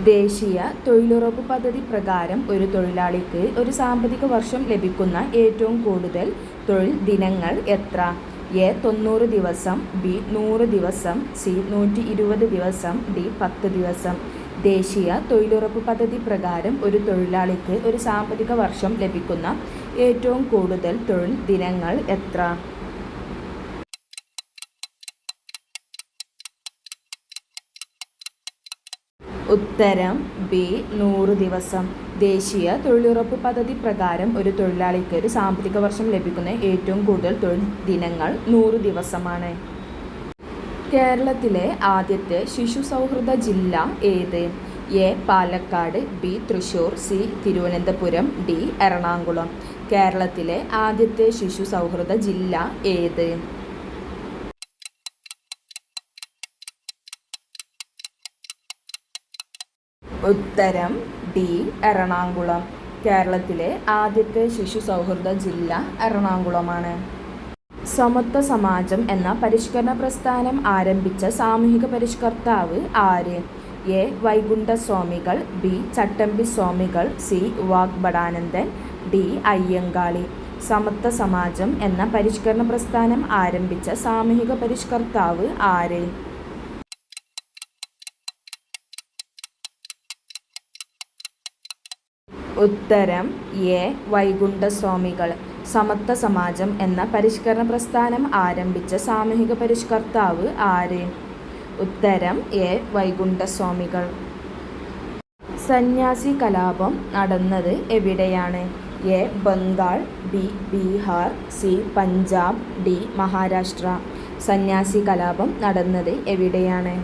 ദേശീയ തൊഴിലുറപ്പ് പദ്ധതി പ്രകാരം ഒരു തൊഴിലാളിക്ക് ഒരു സാമ്പത്തിക വർഷം ലഭിക്കുന്ന ഏറ്റവും കൂടുതൽ തൊഴിൽ ദിനങ്ങൾ എത്ര? എ 90 ദിവസം, ബി 100 ദിവസം, സി 120 ദിവസം, ഡി 10 ദിവസം. ദേശീയ തൊഴിലുറപ്പ് പദ്ധതി പ്രകാരം ഒരു തൊഴിലാളിക്ക് ഒരു സാമ്പത്തിക വർഷം ലഭിക്കുന്ന ഏറ്റവും കൂടുതൽ തൊഴിൽ ദിനങ്ങൾ എത്ര? ഉത്തരം ബി 100 ദിവസം. ദേശീയ തൊഴിലുറപ്പ് പദ്ധതി പ്രകാരം ഒരു തൊഴിലാളിക്ക് ഒരു സാമ്പത്തിക വർഷം ലഭിക്കുന്ന ഏറ്റവും കൂടുതൽ തൊഴിൽ ദിനങ്ങൾ 100 ദിവസമാണ്. കേരളത്തിലെ ആദ്യത്തെ ശിശു സൗഹൃദ ജില്ല ഏത്? A Palakkad, B Thrissur, C Thiruvananthapuram, D Ernakulam. കേരളത്തിലെ ആദ്യത്തെ ശിശു സൗഹൃദ ജില്ല ഏത്? ഉത്തരം ഡി എറണാകുളം. കേരളത്തിലെ ആദ്യത്തെ ശിശു സൗഹൃദ ജില്ല എറണാകുളമാണ്. സമത്വ സമാജം എന്ന പരിഷ്കരണ പ്രസ്ഥാനം ആരംഭിച്ച സാമൂഹിക പരിഷ്കർത്താവ് ആര്? എ വൈകുണ്ഠസ്വാമികൾ, ബി ചട്ടമ്പി സ്വാമികൾ, സി വാഗ്ഭടാനന്ദൻ, ഡി അയ്യങ്കാളി. സമത്വ സമാജം എന്ന പരിഷ്കരണ പ്രസ്ഥാനം ആരംഭിച്ച സാമൂഹിക പരിഷ്കർത്താവ് ആര്? ഉത്തരം എ വൈകുണ്ഠസ്വാമികൾ. സമത്വ സമാജം എന്ന പരിഷ്കരണ പ്രസ്ഥാനം ആരംഭിച്ച സാമൂഹിക പരിഷ്കർത്താവ് ആര്? ഉത്തരം എ വൈകുണ്ഠസ്വാമികൾ. സന്യാസി കലാപം നടന്നത് എവിടെയാണ്? A Bengal, B Bihar, C Punjab, D Maharashtra. സന്യാസി കലാപം നടന്നത് എവിടെയാണ്?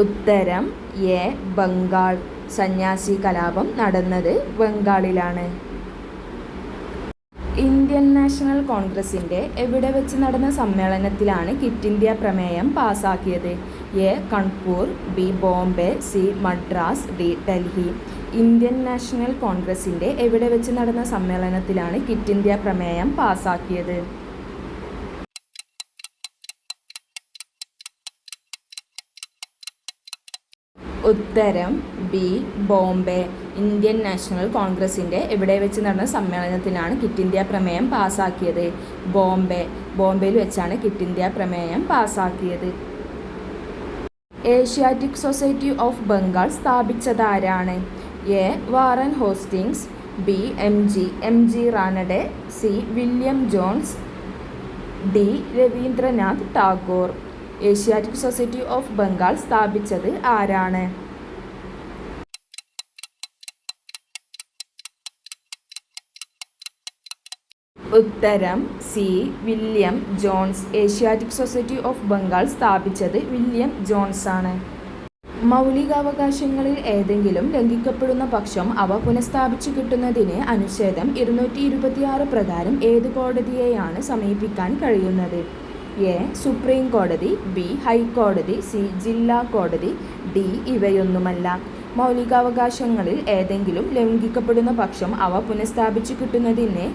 ഉത്തരം എ ബംഗാൾ. സന്യാസി കലാപം നടന്നത് ബംഗാളിലാണ്. ഇന്ത്യൻ നാഷണൽ കോൺഗ്രസിൻ്റെ എവിടെ വെച്ച് നടന്ന സമ്മേളനത്തിലാണ് ക്വിറ്റ് ഇന്ത്യ പ്രമേയം പാസാക്കിയത്? A Kanpur, B Bombay, C Madras, D Delhi. Indian national കോൺഗ്രസിൻ്റെ എവിടെ വെച്ച് നടന്ന സമ്മേളനത്തിലാണ് ക്വിറ്റ് ഇന്ത്യ പ്രമേയം പാസാക്കിയത്? ഉത്തരം ബി ബോംബെ. ഇന്ത്യൻ നാഷണൽ കോൺഗ്രസിൻ്റെ എവിടെ വെച്ച് നടന്ന സമ്മേളനത്തിലാണ് ക്വിറ്റ് ഇന്ത്യ പ്രമേയം പാസാക്കിയത്? ബോംബെ. ബോംബെയിൽ വെച്ചാണ് ക്വിറ്റ് ഇന്ത്യ പ്രമേയം പാസാക്കിയത്. ഏഷ്യാറ്റിക് സൊസൈറ്റി ഓഫ് ബംഗാൾ സ്ഥാപിച്ചതാരാണ്? A Warren Hastings, B M G Ranade, C William Jones, D Rabindranath Tagore. Asiatic society of Bengal സ്ഥാപിച്ചത് ആരാണ്? ഉത്തരം C William Jones. Asiatic society of Bengal സ്ഥാപിച്ചത് വില്യം ജോൺസ് ആണ്. മൗലികാവകാശങ്ങളിൽ ഏതെങ്കിലും ലംഘിക്കപ്പെടുന്ന പക്ഷം അവ പുനഃസ്ഥാപിച്ചു കിട്ടുന്നതിന് അനുച്ഛേദം 226 പ്രകാരം ഏത് കോടതിയെയാണ് സമീപിക്കാൻ കഴിയുന്നത്? എ സുപ്രീം കോടതി, ബി ഹൈക്കോടതി, സി ജില്ലാ കോടതി, ഡി ഇവയൊന്നുമല്ല. മൗലികാവകാശങ്ങളിൽ ഏതെങ്കിലും ലംഘിക്കപ്പെടുന്ന പക്ഷം അവ പുനഃസ്ഥാപിച്ചു കിട്ടുന്നതിന്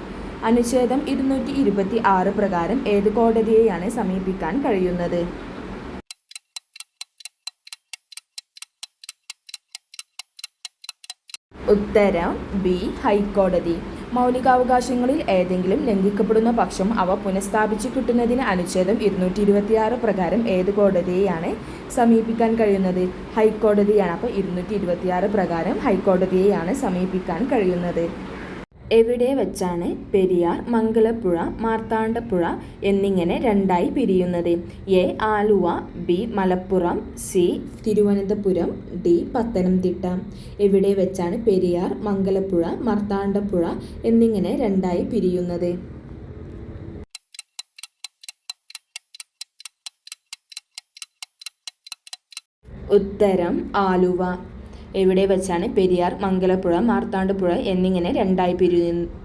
അനുച്ഛേദം 226 പ്രകാരം ഏത് കോടതിയെയാണ് സമീപിക്കാൻ കഴിയുന്നത്? ഉത്തരം ബി ഹൈക്കോടതി. മൗലികാവകാശങ്ങളിൽ ഏതെങ്കിലും ലംഘിക്കപ്പെടുന്ന പക്ഷം അവ പുനഃസ്ഥാപിച്ചു കിട്ടുന്നതിന് അനുച്ഛേദം 226 പ്രകാരം ഏത് കോടതിയെയാണ് സമീപിക്കാൻ കഴിയുന്നത്? ഹൈക്കോടതിയാണ്. അപ്പോൾ 226 പ്രകാരം ഹൈക്കോടതിയെയാണ് സമീപിക്കാൻ കഴിയുന്നത്. എവിടെ വെച്ചാണ് പെരിയാർ, മംഗലപ്പുഴ, മാർത്താണ്ഡപ്പുഴ എന്നിങ്ങനെ രണ്ടായി പിരിയുന്നത്? A Aluva, B Malappuram, C Thiruvananthapuram, D Pathanamthitta. എവിടെ വെച്ചാണ് പെരിയാർ, മംഗലപ്പുഴ, മാർത്താണ്ഡപ്പുഴ എന്നിങ്ങനെ രണ്ടായി പിരിയുന്നത്? ഉത്തരം ആലുവ. എവിടെ വെച്ചാണ് പെരിയാർ, മംഗലപ്പുഴ, മാർത്താണ്ഡപ്പുഴ എന്നിങ്ങനെ രണ്ടായി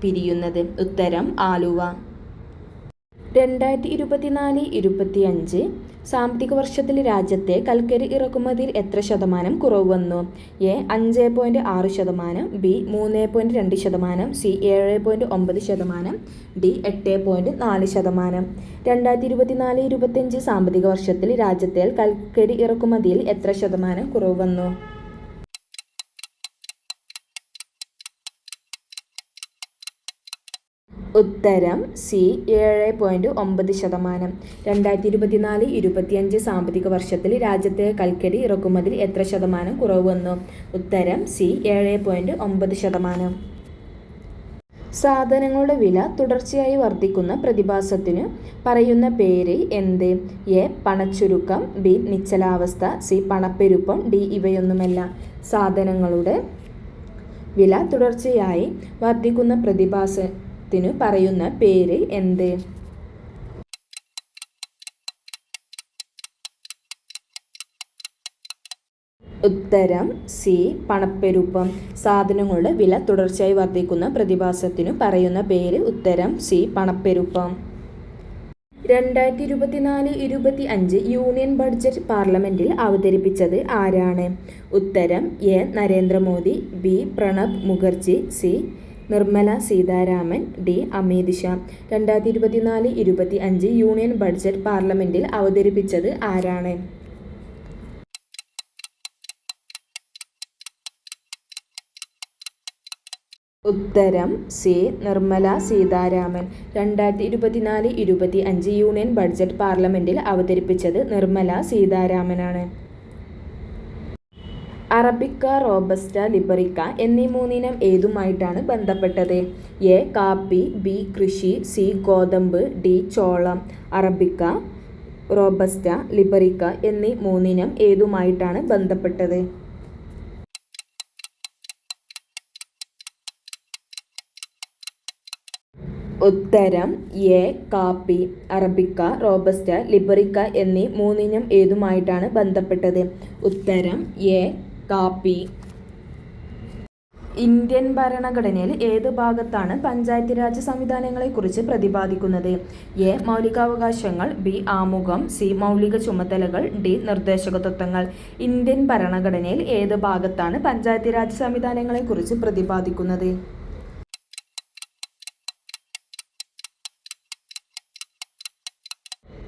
പിരിയുന്നത്? ഉത്തരം ആലുവ. 2024-25 സാമ്പത്തിക വർഷത്തിൽ രാജ്യത്തെ കൽക്കരി ഇറക്കുമതിയിൽ എത്ര ശതമാനം കുറവ് വന്നു? A 5.6%, B 3.2%, C 7.9%, D 8.4%. 2024-25 സാമ്പത്തിക വർഷത്തിൽ രാജ്യത്തെ കൽക്കരി ഇറക്കുമതിയിൽ എത്ര ശതമാനം കുറവ് വന്നു? ഉത്തരം സി 7.9%. 2024-25 സാമ്പത്തിക വർഷത്തിൽ രാജ്യത്തെ കൽക്കരി ഇറക്കുമതിയിൽ എത്ര ശതമാനം കുറവ് വന്നു? ഉത്തരം സി 7.9%. സാധനങ്ങളുടെ വില തുടർച്ചയായി വർദ്ധിക്കുന്ന പ്രതിഭാസത്തിന് പറയുന്ന പേര് എന്ത്? എ പണച്ചുരുക്കം, ബി നിശ്ചലാവസ്ഥ, സി പണപ്പെരുപ്പം, ഡി ഇവയൊന്നുമല്ല. സാധനങ്ങളുടെ വില തുടർച്ചയായി വർദ്ധിക്കുന്ന പ്രതിഭാസത്തിനു പറയുന്ന പേര് എന്ത്? ഉത്തരം സി പണപ്പെരുപ്പം. സാധനങ്ങളുടെ വില തുടർച്ചയായി വർദ്ധിക്കുന്ന പ്രതിഭാസത്തിനു പറയുന്ന പേര് ഉത്തരം സി പണപ്പെരുപ്പം. 2024-25 യൂണിയൻ ബഡ്ജറ്റ് പാർലമെന്റിൽ അവതരിപ്പിച്ചത് ആരാണ്? ഉത്തരം A Narendra Modi, B Pranab Mukherjee, C Nirmala Sitharaman, D Amit Shah. 2024-25 union budget പാർലമെന്റിൽ അവതരിപ്പിച്ചത് ആരാണ്? ഉത്തരം C Nirmala Sitharaman. 2024-25 union budget പാർലമെന്റിൽ അവതരിപ്പിച്ചത് നിർമ്മല സീതാരാമനാണ്. അറബിക്ക, റോബസ്റ്റ, ലിബറിക്ക എന്നീ മൂന്നിനം ഏതുമായിട്ടാണ് ബന്ധപ്പെട്ടത്? എ കാപ്പി, ബി കൃഷി, സി ഗോതമ്പ്, ഡി ചോളം. അറബിക്ക, റോബസ്റ്റ, ലിബറിക്ക എന്നീ മൂന്നിനം ഏതുമായിട്ടാണ് ബന്ധപ്പെട്ടത്? ഉത്തരം എ കാപ്പി. അറബിക്ക, റോബസ്റ്റ, ലിബറിക്ക എന്നീ മൂന്നിനം ഏതുമായിട്ടാണ് ബന്ധപ്പെട്ടത്? ഉത്തരം എ കാപ്പി. ഇന്ത്യൻ ഭരണഘടനയിൽ ഏത് ഭാഗത്താണ് പഞ്ചായത്ത് രാജ് സംവിധാനങ്ങളെക്കുറിച്ച് പ്രതിപാദിക്കുന്നത്? എ മൗലികാവകാശങ്ങൾ, ബി ആമുഖം, സി മൗലിക ചുമതലകൾ, ഡി നിർദ്ദേശക തത്വങ്ങൾ. ഇന്ത്യൻ ഭരണഘടനയിൽ ഏത് ഭാഗത്താണ് പഞ്ചായത്ത് രാജ് സംവിധാനങ്ങളെക്കുറിച്ച് പ്രതിപാദിക്കുന്നത്?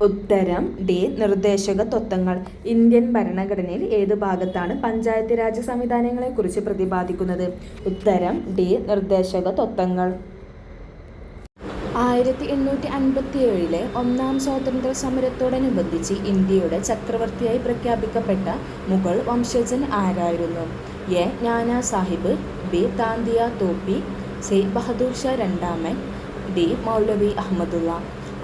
ഉത്തരം ഡി നിർദ്ദേശക തത്വങ്ങൾ. ഇന്ത്യൻ ഭരണഘടനയിൽ ഏത് ഭാഗത്താണ് പഞ്ചായത്ത് രാജ് സംവിധാനങ്ങളെക്കുറിച്ച് പ്രതിപാദിക്കുന്നത്? ഉത്തരം ഡി നിർദ്ദേശക തത്വങ്ങൾ. 1857 ഒന്നാം സ്വാതന്ത്ര്യ സമരത്തോടനുബന്ധിച്ച് ഇന്ത്യയുടെ ചക്രവർത്തിയായി പ്രഖ്യാപിക്കപ്പെട്ട മുഗൾ വംശജൻ ആരായിരുന്നു? A Nana Sahib, B Tantia Tope, C Bahadur Shah രണ്ടാമൻ, ഡി മൗലവി അഹമ്മദുള്ള.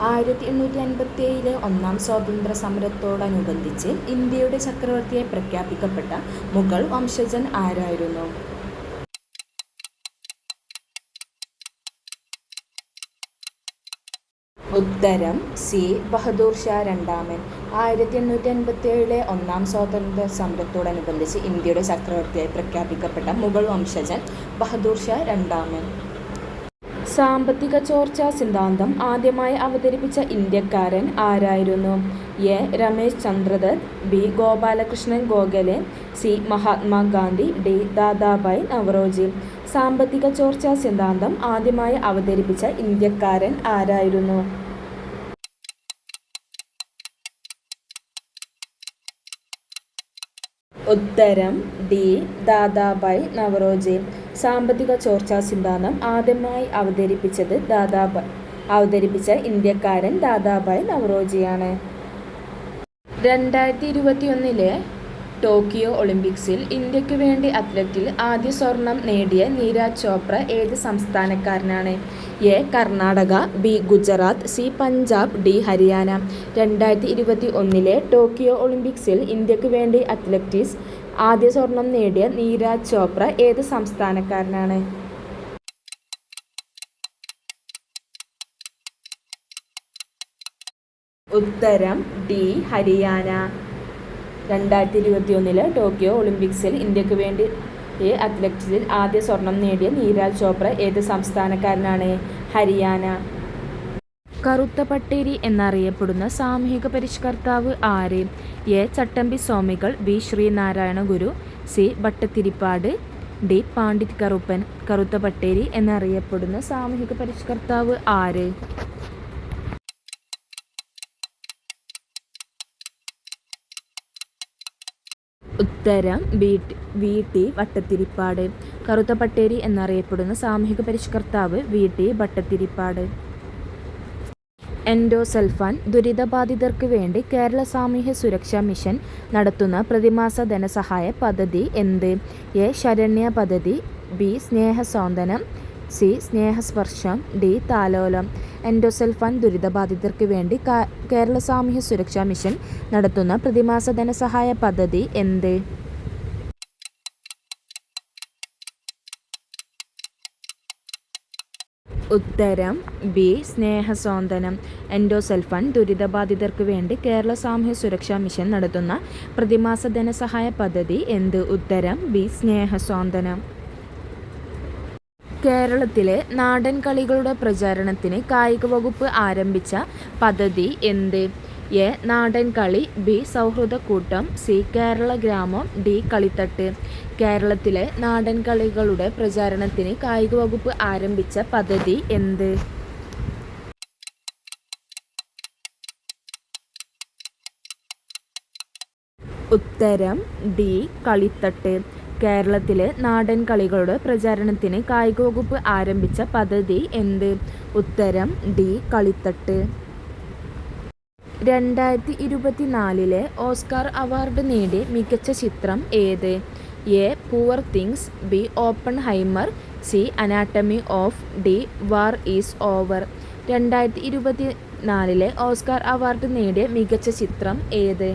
1857 ഒന്നാം സ്വാതന്ത്ര്യ സമരത്തോടനുബന്ധിച്ച് ഇന്ത്യയുടെ ചക്രവർത്തിയായി പ്രഖ്യാപിക്കപ്പെട്ട മുഗൾ വംശജൻ ആരായിരുന്നു? ഉത്തരം സി ബഹദൂർ ഷാ രണ്ടാമൻ. 1857 ഒന്നാം സ്വാതന്ത്ര്യ സമരത്തോടനുബന്ധിച്ച് ഇന്ത്യയുടെ ചക്രവർത്തിയായി പ്രഖ്യാപിക്കപ്പെട്ട മുഗൾ വംശജൻ ബഹദൂർ ഷാ രണ്ടാമൻ. സാമ്പത്തിക ചോർച്ചാ സിദ്ധാന്തം ആദ്യമായി അവതരിപ്പിച്ച ഇന്ത്യക്കാരൻ ആരായിരുന്നു? A Ramesh Chandradath, B Gopalakrishnan Gokhale, C Mahatma Gandhi, D Dadabhai Naoroji. സാമ്പത്തിക ചോർച്ചാ സിദ്ധാന്തം ആദ്യമായി അവതരിപ്പിച്ച ഇന്ത്യക്കാരൻ ആരായിരുന്നു? ഉത്തരം ഡി ദാദാഭായ് നവറോജി. സാമ്പത്തിക ചോർച്ചാ സിദ്ധാന്തം ആദ്യമായി അവതരിപ്പിച്ച ഇന്ത്യക്കാരൻ ദാദാഭായ് നവറോജിയാണ്. 2021 ടോക്കിയോ ഒളിമ്പിക്സിൽ ഇന്ത്യക്ക് വേണ്ടി അത്ലറ്റിൽ ആദ്യ സ്വർണം നേടിയ നീരജ് ചോപ്ര ഏത് സംസ്ഥാനക്കാരനാണ്? A Karnataka, B Gujarat, C Punjab, D Haryana. 2021 Tokyo ഒളിമ്പിക്സിൽ ഇന്ത്യക്ക് വേണ്ടി അത്ലറ്റിക്സ് ആദ്യ സ്വർണം നേടിയ നീരജ് ചോപ്ര ഏത് സംസ്ഥാനക്കാരനാണ്? ഉത്തരം ഡി ഹരിയാന. 2021 ടോക്കിയോ ഒളിമ്പിക്സിൽ ഇന്ത്യക്ക് വേണ്ടി അത്ലറ്റിക്സിൽ ആദ്യ സ്വർണം നേടിയ നീരജ് ചോപ്ര ഏത് സംസ്ഥാനക്കാരനാണ്? ഹരിയാന. കറുത്ത പട്ടേരി എന്നറിയപ്പെടുന്ന സാമൂഹിക പരിഷ്കർത്താവ് ആര്? എ. ചട്ടമ്പി സ്വാമികൾ, ബി. ശ്രീനാരായണ ഗുരു, സി. ഭട്ടതിരിപ്പാട്, ഡി. പണ്ഡിറ്റ് കറുപ്പൻ. കറുത്ത പട്ടേരി എന്നറിയപ്പെടുന്ന സാമൂഹിക പരിഷ്കർത്താവ് ആര്? ഉത്തരം വി. ടി. ഭട്ടതിരിപ്പാട്. കറുത്ത പട്ടേരി എന്നറിയപ്പെടുന്ന സാമൂഹിക പരിഷ്കർത്താവ് വി. ടി. ഭട്ടതിരിപ്പാട്. എൻഡോസൾഫാൻ ദുരിതബാധിതർക്ക് വേണ്ടി കേരള സാമൂഹ്യ സുരക്ഷാ മിഷൻ നടത്തുന്ന പ്രതിമാസ ധനസഹായ പദ്ധതി എന്ത്? എ. ശരണ്യ പദ്ധതി, ബി. സ്നേഹസ്വാന്തനം, സി. സ്നേഹസ്പർശം, ഡി. താലോലം. എൻഡോസൾഫാൻ ദുരിതബാധിതർക്ക് വേണ്ടി കേരള സാമൂഹ്യ സുരക്ഷാ മിഷൻ നടത്തുന്ന പ്രതിമാസ ധനസഹായ പദ്ധതി എന്ത്? ഉത്തരം ബി. സ്നേഹസ്വാന്തനം. എൻഡോസൾഫാൻ ദുരിതബാധിതർക്ക് വേണ്ടി കേരള സാമൂഹ്യ സുരക്ഷാ മിഷൻ നടത്തുന്ന പ്രതിമാസ ധനസഹായ പദ്ധതി എന്ത്? ഉത്തരം ബി. സ്നേഹസ്വാന്തനം. കേരളത്തിലെ നാടൻ കളികളുടെ പ്രചാരണത്തിന് കായിക വകുപ്പ് ആരംഭിച്ച പദ്ധതി എന്ത്? എ. നാടൻ കളി, ബി. സൗഹൃദക്കൂട്ടം, സി. കേരള ഗ്രാമം, ഡി. കളിത്തട്ട്. കേരളത്തിലെ നാടൻ കളികളുടെ പ്രചാരണത്തിന് കായിക വകുപ്പ് ആരംഭിച്ച പദ്ധതി എന്ത്? ഉത്തരം ഡി. കളിത്തട്ട്. കേരളത്തിലെ നാടൻ കളികളുടെ പ്രചാരണത്തിന് കായിക വകുപ്പ് ആരംഭിച്ച പദ്ധതി എന്ത്? ഉത്തരം ഡി. കളിത്തട്ട്. 2024 ഓസ്കാർ അവാർഡ് നേടിയ മികച്ച ചിത്രം ഏത്? A. Poor things, B. Oppenheimer, C. Anatomy of, D. War is over. 2024 Oscar award നേടിയ മികച്ച ചിത്രം ഏത്?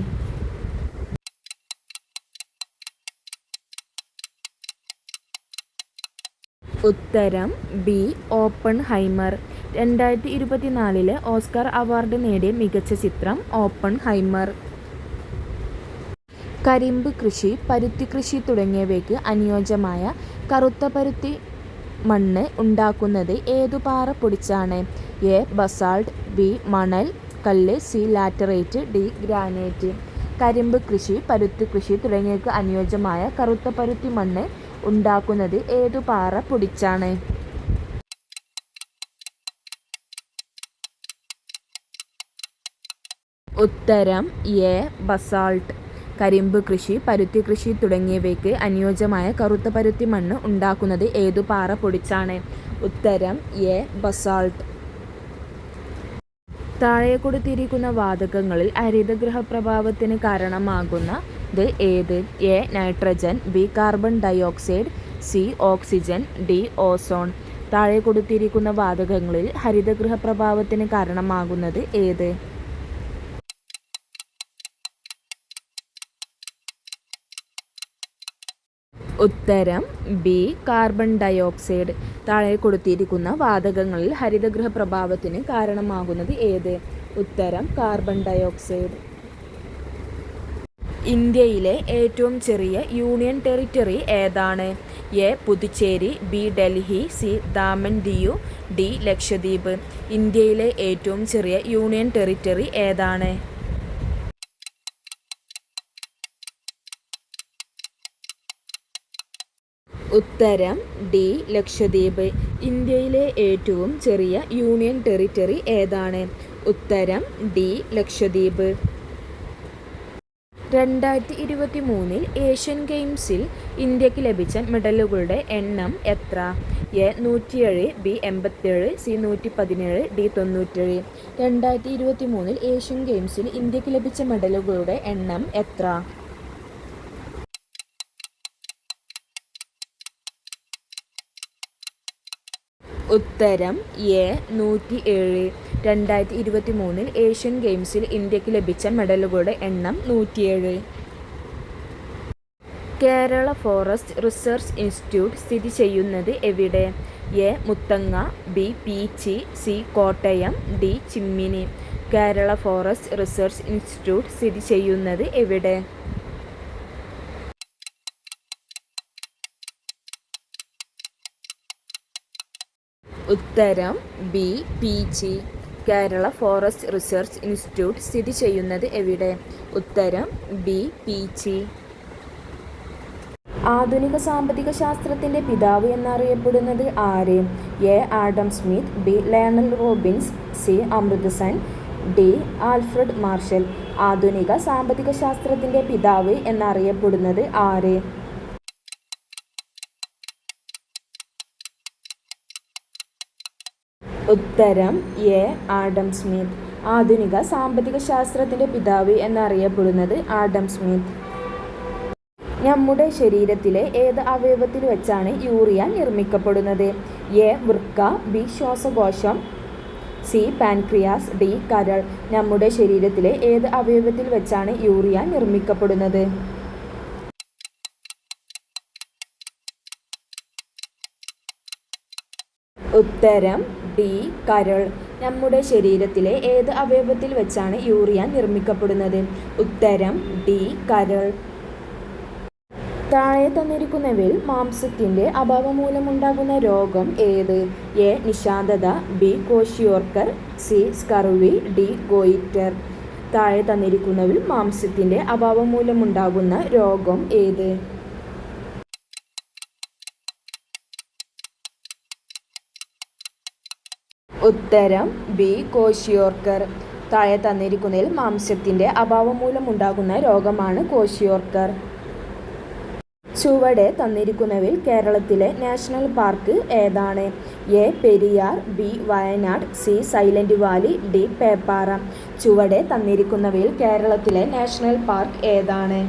ഉത്തരം ബി. ഓപ്പൺഹൈമർ. 2024 ഓസ്കാർ അവാർഡ് നേടിയ മികച്ച ചിത്രം ഓപ്പൺഹൈമർ. കരിമ്പ് കൃഷി, പരുത്തി കൃഷി തുടങ്ങിയവയ്ക്ക് അനുയോജ്യമായ കറുത്ത പരുത്തി മണ്ണ് ഉണ്ടാക്കുന്നത് ഏതു പാറ പൊടിച്ചാണ്? എ. Basalt, B. മണൽ കല്ല്, സി. Laterite, D. ഗ്രാനൈറ്റ്. കരിമ്പ് കൃഷി, പരുത്തി കൃഷി തുടങ്ങിയവയ്ക്ക് അനുയോജ്യമായ കറുത്ത പരുത്തി മണ്ണ് ഉണ്ടാക്കുന്നത് ഏതു പാറ പൊടിച്ചാണ്? ഉത്തരം എ. ബസാൾട്ട്. കരിമ്പ് കൃഷി, പരുത്തി കൃഷി തുടങ്ങിയവയ്ക്ക് അനുയോജ്യമായ കറുത്ത പരുത്തി മണ്ണ് ഉണ്ടാക്കുന്നത് ഏതു പാറ പൊടിച്ചാണ്? ഉത്തരം എ. ബസാൾട്ട്. താഴെ കൊടുത്തിരിക്കുന്ന വാതകങ്ങളിൽ ഹരിതഗൃഹ പ്രഭാവത്തിന് കാരണമാകുന്നത് ഏത്? A. Nitrogen, B. Carbon dioxide, C. Oxygen, D. Ozone. താഴെ കൊടുത്തിരിക്കുന്ന വാതകങ്ങളിൽ ഹരിതഗൃഹ പ്രഭാവത്തിന് കാരണമാകുന്നത് ഏത്? ഉത്തരം ബി. Carbon dioxide. താഴെ കൊടുത്തിരിക്കുന്ന വാതകങ്ങളിൽ ഹരിതഗൃഹ പ്രഭാവത്തിന് കാരണമാകുന്നത് ഏത്? ഉത്തരം കാർബൺ ഡയോക്സൈഡ്. ഇന്ത്യയിലെ ഏറ്റവും ചെറിയ യൂണിയൻ ടെറിട്ടറി ഏതാണ്? A. Puducherry, B. Delhi, C. Daman Diu, D. Lakshadweep. ഇന്ത്യയിലെ ഏറ്റവും ചെറിയ യൂണിയൻ ടെറിട്ടറി ഏതാണ്? ഉത്തരം ഡി. ലക്ഷദ്വീപ്. ഇന്ത്യയിലെ ഏറ്റവും ചെറിയ യൂണിയൻ ടെറിട്ടറി ഏതാണ്? ഉത്തരം ഡി. ലക്ഷദ്വീപ്. 2023 ഏഷ്യൻ ഗെയിംസിൽ ഇന്ത്യക്ക് ലഭിച്ച മെഡലുകളുടെ എണ്ണം എത്ര? A. 107, B. 87, C. 117, D. 97. 2023 Asian ഗെയിംസിൽ ഇന്ത്യക്ക് ലഭിച്ച മെഡലുകളുടെ എണ്ണം എത്ര? ഉത്തരം എ. 107. 2023 ഏഷ്യൻ ഗെയിംസിൽ ഇന്ത്യക്ക് ലഭിച്ച മെഡലുകളുടെ എണ്ണം 107. കേരള ഫോറസ്റ്റ് റിസർച്ച് ഇൻസ്റ്റിറ്റ്യൂട്ട് സ്ഥിതി ചെയ്യുന്നത് എവിടെ? A. Muthanga, B. Peechi, C. Kottayam, D. Chimmini. Kerala forest research institute സ്ഥിതി ചെയ്യുന്നത് എവിടെ? ഉത്തരം B. Peechi. Kerala forest research institute സ്ഥിതി ചെയ്യുന്നത് എവിടെ? ഉത്തരം ബി. പീച്ചി. ആധുനിക സാമ്പത്തിക ശാസ്ത്രത്തിൻ്റെ പിതാവ് എന്നറിയപ്പെടുന്നത് ആര്? A. Adam Smith, B. Lionel Robbins, C. Amartya Sen, D. Alfred Marshall. ആധുനിക സാമ്പത്തിക ശാസ്ത്രത്തിൻ്റെ പിതാവ് എന്നറിയപ്പെടുന്നത് ആര്? ഉത്തരം എ. Adam Smith. ആധുനിക സാമ്പത്തിക ശാസ്ത്രത്തിൻ്റെ പിതാവ് എന്നറിയപ്പെടുന്നത് ആഡം സ്മിത്ത്. നമ്മുടെ ശരീരത്തിലെ ഏത് അവയവത്തിൽ വെച്ചാണ് യൂറിയ നിർമ്മിക്കപ്പെടുന്നത്? എ. വൃക്ക, ബി. ശ്വാസകോശം, സി. Pancreas, D. കരൾ. നമ്മുടെ ശരീരത്തിലെ ഏത് അവയവത്തിൽ വെച്ചാണ് യൂറിയ നിർമ്മിക്കപ്പെടുന്നത്? ഉത്തരം ഡി. കരൾ. നമ്മുടെ ശരീരത്തിലെ ഏത് അവയവത്തിൽ വെച്ചാണ് യൂറിയ നിർമ്മിക്കപ്പെടുന്നത്? ഉത്തരം ഡി. കരൾ. താഴെ തന്നിരിക്കുന്നവയിൽ മാംസത്തിൻ്റെ അഭാവം മൂലമുണ്ടാകുന്ന രോഗം ഏത്? എ. നിശാന്തത, B. Kwashiorkor, C. Scurvy, D. Goitre. താഴെ തന്നിരിക്കുന്നവയിൽ മാംസത്തിൻ്റെ അഭാവം മൂലമുണ്ടാകുന്ന രോഗം ഏത്? ഉത്തരം ബി. കോഷിയോർക്കർ. താഴെ തന്നിരിക്കുന്നതിൽ മാംസത്തിൻ്റെ അഭാവം മൂലമുണ്ടാകുന്ന രോഗമാണ് കോഷിയോർക്കർ. ചുവടെ തന്നിരിക്കുന്നവയിൽ കേരളത്തിലെ നാഷണൽ പാർക്ക് ഏതാണ്? A. Periyar, B. Wayanad, C. Silent Valley, D. Peppara. ചുവടെ തന്നിരിക്കുന്നവയിൽ കേരളത്തിലെ നാഷണൽ പാർക്ക് ഏതാണ്?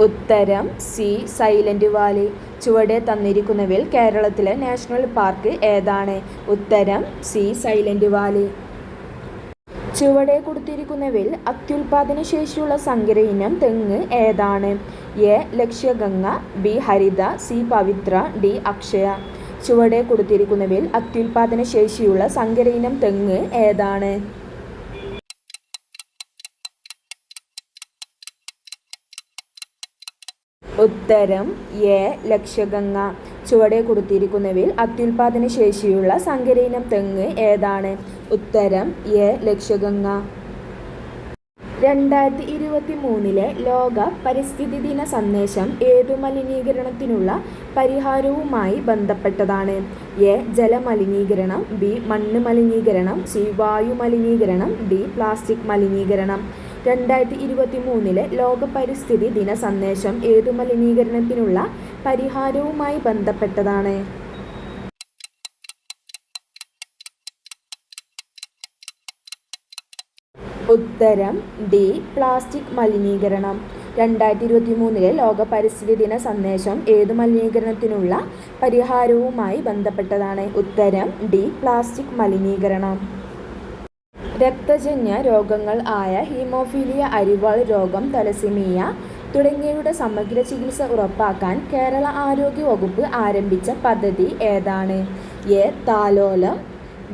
ഉത്തരം സി. Silent Valley. ചുവടെ തന്നിരിക്കുന്നവയിൽ കേരളത്തിലെ നാഷണൽ പാർക്ക് ഏതാണ്? ഉത്തരം സി. Silent Valley. ചുവടെ കൊടുത്തിരിക്കുന്നവയിൽ അത്യുൽപാദന ശേഷിയുള്ള സങ്കര ഇനം തെങ്ങ് ഏതാണ്? A. Lakshaganga, B. Haritha, C. Pavithra, D. Akshaya. ചുവടെ കൊടുത്തിരിക്കുന്നവയിൽ അത്യുൽപാദന ശേഷിയുള്ള സങ്കര ഇനം തെങ്ങ് ഏതാണ്? ഉത്തരം എ. ലക്ഷ്യഗംഗ. ചുവടെ കൊടുത്തിരിക്കുന്നവയിൽ അത്യുൽപാദന ശേഷിയുള്ള സങ്കര ഇനം തെങ്ങ് ഏതാണ്? ഉത്തരം എ. ലക്ഷ്യഗംഗ. 2023 ലോക പരിസ്ഥിതി ദിന സന്ദേശം ഏതു മലിനീകരണത്തിനുള്ള പരിഹാരവുമായി ബന്ധപ്പെട്ടതാണ്? എ. ജലമലിനീകരണം, ബി. മണ്ണ് മലിനീകരണം, സി. വായു മലിനീകരണം, ഡി. പ്ലാസ്റ്റിക് മലിനീകരണം. 2023 ലോക പരിസ്ഥിതി ദിന സന്ദേശം ഏതു മലിനീകരണത്തിനുള്ള പരിഹാരവുമായി ബന്ധപ്പെട്ടതാണ്? ഉത്തരം ഡി. പ്ലാസ്റ്റിക് മലിനീകരണം. 2023 ലോക പരിസ്ഥിതി ദിന സന്ദേശം ഏതു മലിനീകരണത്തിനുള്ള പരിഹാരവുമായി ബന്ധപ്പെട്ടതാണ്? ഉത്തരം ഡി. പ്ലാസ്റ്റിക് മലിനീകരണം. രക്തജന്യ രോഗങ്ങൾ ആയ ഹീമോഫീലിയ, അരിവാൾ രോഗം, തലസീമിയ തുടങ്ങിയവയുടെ സമഗ്ര ചികിത്സ ഉറപ്പാക്കാൻ കേരള ആരോഗ്യ വകുപ്പ് ആരംഭിച്ച പദ്ധതി ഏതാണ്? എ. താലോലം,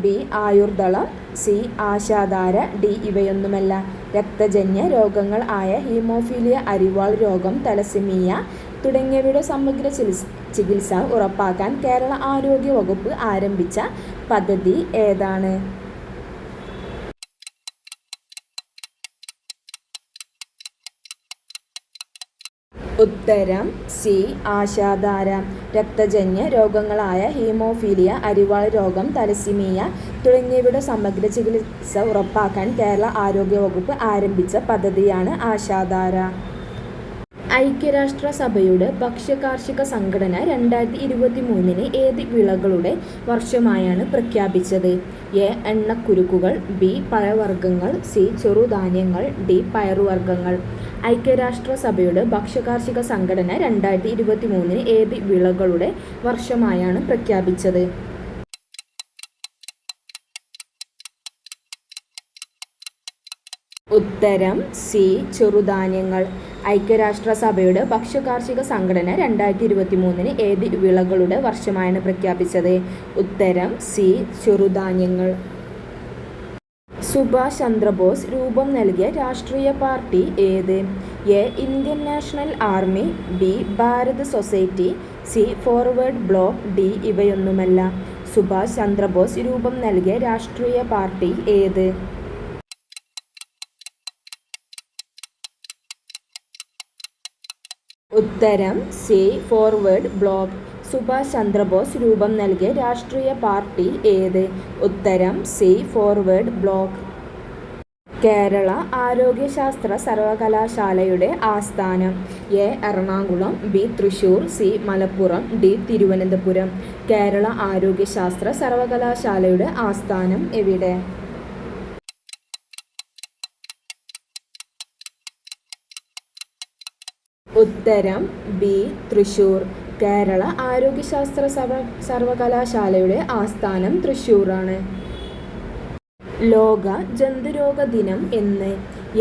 B. Ayurdalam, C. Ashadhara, D. ഇവയൊന്നുമല്ല. രക്തജന്യ രോഗങ്ങൾ ആയ ഹീമോഫീലിയ, അരിവാൾ രോഗം, തലസീമിയ തുടങ്ങിയവയുടെ സമഗ്ര ചികിത്സ ഉറപ്പാക്കാൻ കേരള ആരോഗ്യ വകുപ്പ് ആരംഭിച്ച പദ്ധതി ഏതാണ്? ഉത്തരം സി. ആശാധാര. രക്തജന്യ രോഗങ്ങളായ ഹീമോഫീലിയ, അരിവാൾ രോഗം, തലസീമിയ തുടങ്ങിയവയുടെ സമഗ്ര ചികിത്സ ഉറപ്പാക്കാൻ കേരള ആരോഗ്യ വകുപ്പ് ആരംഭിച്ച പദ്ധതിയാണ് ആശാധാര. ഐക്യരാഷ്ട്രസഭയുടെ ഭക്ഷ്യകാർഷിക സംഘടന 2023 ഏത് വിളകളുടെ വർഷമായാണ് പ്രഖ്യാപിച്ചത്? എ. എണ്ണക്കുരുക്കുകൾ, ബി. പഴവർഗ്ഗങ്ങൾ, സി. ചെറുധാന്യങ്ങൾ, ഡി. പയറുവർഗ്ഗങ്ങൾ. ഐക്യരാഷ്ട്രസഭയുടെ ഭക്ഷ്യകാർഷിക സംഘടന 2023 ഏത് വിളകളുടെ വർഷമായാണ് പ്രഖ്യാപിച്ചത്? ഉത്തരം സി. ചെറുധാന്യങ്ങൾ. ഐക്യരാഷ്ട്രസഭയുടെ ഭക്ഷ്യകാർഷിക സംഘടന 2023 ഏത് വിളകളുടെ വർഷമായാണ് പ്രഖ്യാപിച്ചത്? ഉത്തരം സി. ചെറുധാന്യങ്ങൾ. സുഭാഷ് ചന്ദ്രബോസ് രൂപം നൽകിയ രാഷ്ട്രീയ പാർട്ടി ഏത്? A. Indian National Army, B. Bharat Society, C Forward Bloc, D ഇവയൊന്നുമല്ല. സുഭാഷ് ചന്ദ്രബോസ് രൂപം നൽകിയ രാഷ്ട്രീയ പാർട്ടി ഏത്? ഉത്തരം C Forward Bloc. Subhash Chandra Bose രൂപം നൽകിയ രാഷ്ട്രീയ പാർട്ടി ഏത്? ഉത്തരം സി ഫോർവേഡ് ബ്ലോക്ക്. കേരള ആരോഗ്യശാസ്ത്ര സർവകലാശാലയുടെ ആസ്ഥാനം A Ernakulam, B Thrissur, C Malappuram, D Thiruvananthapuram. Kerala ആരോഗ്യശാസ്ത്ര സർവകലാശാലയുടെ ആസ്ഥാനം എവിടെ? ഉത്തരം ബി തൃശൂർ. കേരള ആരോഗ്യശാസ്ത്ര സർവകലാശാലയുടെ ആസ്ഥാനം തൃശൂരാണ്. ലോക ജന്തുരോഗ ദിനം എന്ന്?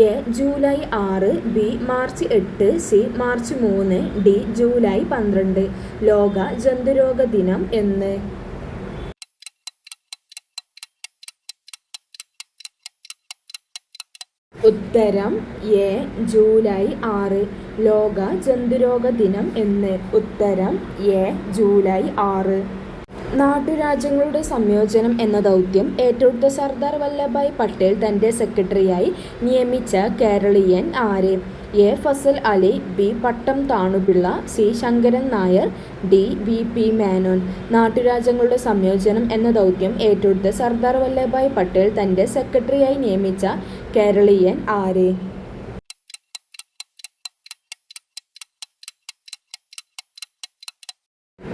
A July 6, B March 8, C March 3, D July 12. ലോക ജന്തുരോഗ ദിനം എന്ന്? ഉത്തരം എ ജൂലൈ 6. ലോക ജന്തുരോഗ ദിനം എന്ന്? ഉത്തരം എ ജൂലൈ 6. നാട്ടുരാജ്യങ്ങളുടെ സംയോജനം എന്ന ദൗത്യം ഏറ്റെടുത്ത സർദാർ വല്ലഭായ് പട്ടേൽ തൻ്റെ സെക്രട്ടറിയായി നിയമിച്ച കേരളീയൻ ആര്? A Fazal Ali, B Pattom Thanu Pillai, C Sankaran Nair, D V P Menon. നാട്ടുരാജ്യങ്ങളുടെ സംയോജനം എന്ന ദൗത്യം ഏറ്റെടുത്ത സർദാർ വല്ലഭായ് പട്ടേൽ തൻ്റെ സെക്രട്ടറിയായി നിയമിച്ച കേരളീയൻ ആര്?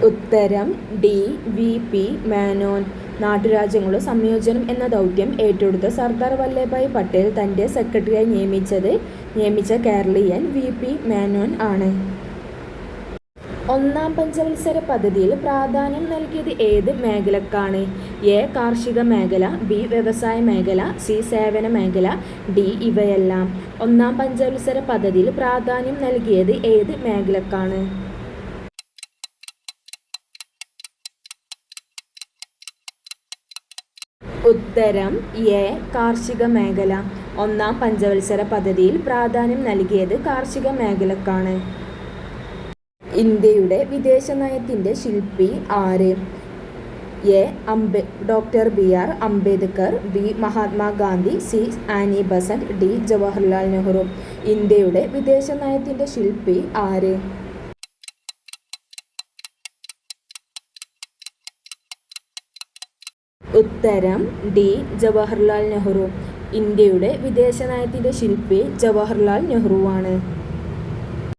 ഉത്തരം ഡി വി പി മേനോൻ. നാട്ടുരാജ്യങ്ങളുടെ സംയോജനം എന്ന ദൗത്യം ഏറ്റെടുത്ത സർദാർ വല്ലഭായ് പട്ടേൽ തൻ്റെ സെക്രട്ടറിയായി നിയമിച്ച കേരളീയൻ വി പി മേനോൻ ആണ്. ഒന്നാം പഞ്ചവത്സര പദ്ധതിയിൽ പ്രാധാന്യം നൽകിയത് ഏത് മേഖലക്കാണ്? എ കാർഷിക മേഖല, ബി വ്യവസായ മേഖല, സി സേവന മേഖല, ഡി ഇവയെല്ലാം. ഒന്നാം പഞ്ചവത്സര പദ്ധതിയിൽ പ്രാധാന്യം നൽകിയത് ഏത് മേഖലക്കാണ്? ഉത്തരം എ കാർഷിക മേഖല. ഒന്നാം പഞ്ചവത്സര പദ്ധതിയിൽ പ്രാധാന്യം നൽകിയത് കാർഷിക മേഖലക്കാണ്. ഇന്ത്യയുടെ വിദേശ നയത്തിൻ്റെ ശില്പി ആര്? A doctor B R Ambedkar, B Mahatma Gandhi, C Annie Besant, D Jawaharlal Nehru. ഇന്ത്യയുടെ വിദേശ നയത്തിൻ്റെ ശില്പി ആര്? ഉത്തരം ഡി ജവഹർലാൽ നെഹ്റു. ഇന്ത്യയുടെ വിദേശ നയത്തിൻ്റെ ശില്പി ജവഹർലാൽ നെഹ്റുവാണ്.